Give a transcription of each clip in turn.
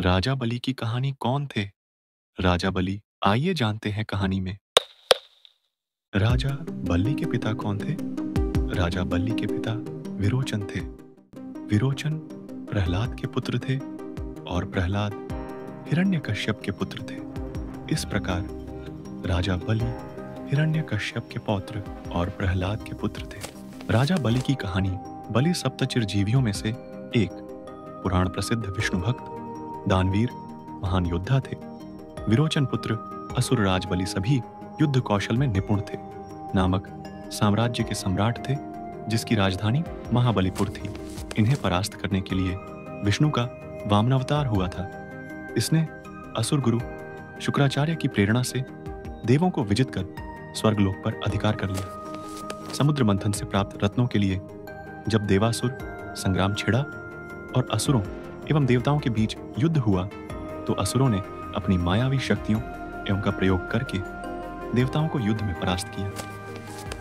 राजा बलि की कहानी कौन थे? राजा बलि, आइए जानते हैं कहानी में। राजा बल्ली के पिता कौन थे? राजा बल्ली के पिता विरोचन थे। विरोचन प्रहलाद के पुत्र थे और प्रहलाद हिरण्यकश्यप के पुत्र थे। इस प्रकार राजा बलि हिरण्यकश्यप के पौत्र और प्रहलाद के पुत्र थे। राजा बलि की कहानी बलि सप्तचिर जीवियों में से एक पुराण प्रसिद्ध विष्णु भक्त, दानवीर, महान योद्धा थे। विरोचन पुत्र असुरराज बलि सभी युद्ध कौशल में निपुण थे। नामक साम्राज्य के सम्राट थे जिसकी राजधानी महाबलीपुर थी। इन्हें परास्त करने के लिए विष्णु का वामनावतार हुआ था। इसने असुर गुरु शुक्राचार्य की प्रेरणा से देवों को विजित कर स्वर्गलोक पर अधिकार कर लिया। समुद्र मंथन से प्राप्त रत्नों के लिए जब देवासुर संग्राम छिड़ा और असुरों एवं देवताओं के बीच युद्ध हुआ तो असुरों ने अपनी मायावी शक्तियों एवं का प्रयोग करके देवताओं को युद्ध में परास्त किया।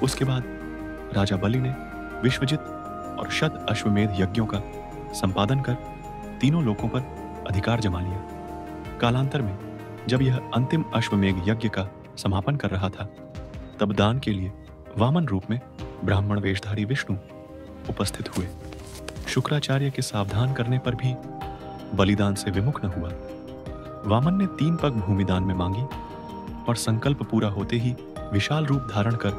उसके बाद राजा बलि ने विश्वजित और शत अश्वमेध यज्ञों का संपादन कर तीनों लोकों पर अधिकार जमा लिया। कालांतर में जब यह अंतिम अश्वमेध यज्ञ का समापन कर रहा था तब दान के लिए वामन रूप में ब्राह्मण वेशधारी विष्णु उपस्थित हुए। शुक्राचार्य के सावधान करने पर भी बलिदान से विमुख न हुआ। वामन ने 3 पग भूमिदान में मांगी और संकल्प पूरा होते ही विशाल रूप धारण कर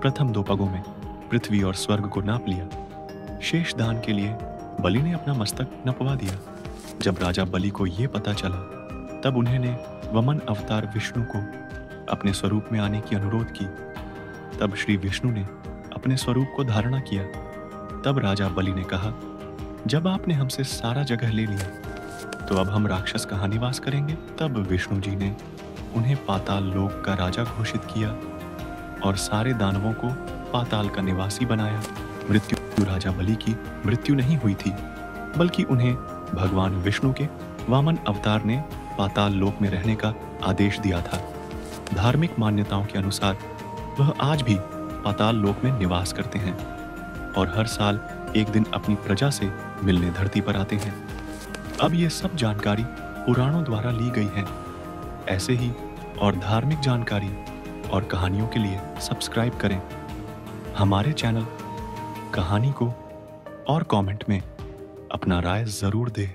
प्रथम 2 पगों में पृथ्वी और स्वर्ग को नाप लिया। शेष दान के लिए बलि ने अपना मस्तक नपवा दिया। जब राजा बलि को यह पता चला तब उन्होंने वमन अवतार विष्णु को अपने स्वरूप में आने की अनुरोध की। तब श्री विष्णु ने अपने स्वरूप को धारणा किया। तब राजा बलि ने कहा, जब आपने हमसे सारा जगह ले लिया तो अब हम राक्षस कहाँ निवास करेंगे? तब विष्णु जी ने उन्हें पाताल लोक का राजा घोषित किया और सारे दानवों को पाताल का निवासी बनाया। मृत्यु राजा बलि की मृत्यु नहीं हुई थी, बल्कि उन्हें भगवान विष्णु के वामन अवतार ने पाताल लोक में रहने का आदेश दिया था। धार्मिक मान्यताओं के अनुसार वह आज भी पाताल लोक में निवास करते हैं और हर साल एक दिन अपनी प्रजा से मिलने धरती पर आते हैं। अब ये सब जानकारी पुराणों द्वारा ली गई है। ऐसे ही और धार्मिक जानकारी और कहानियों के लिए सब्सक्राइब करें हमारे चैनल कहानी को और कमेंट में अपना राय जरूर दें।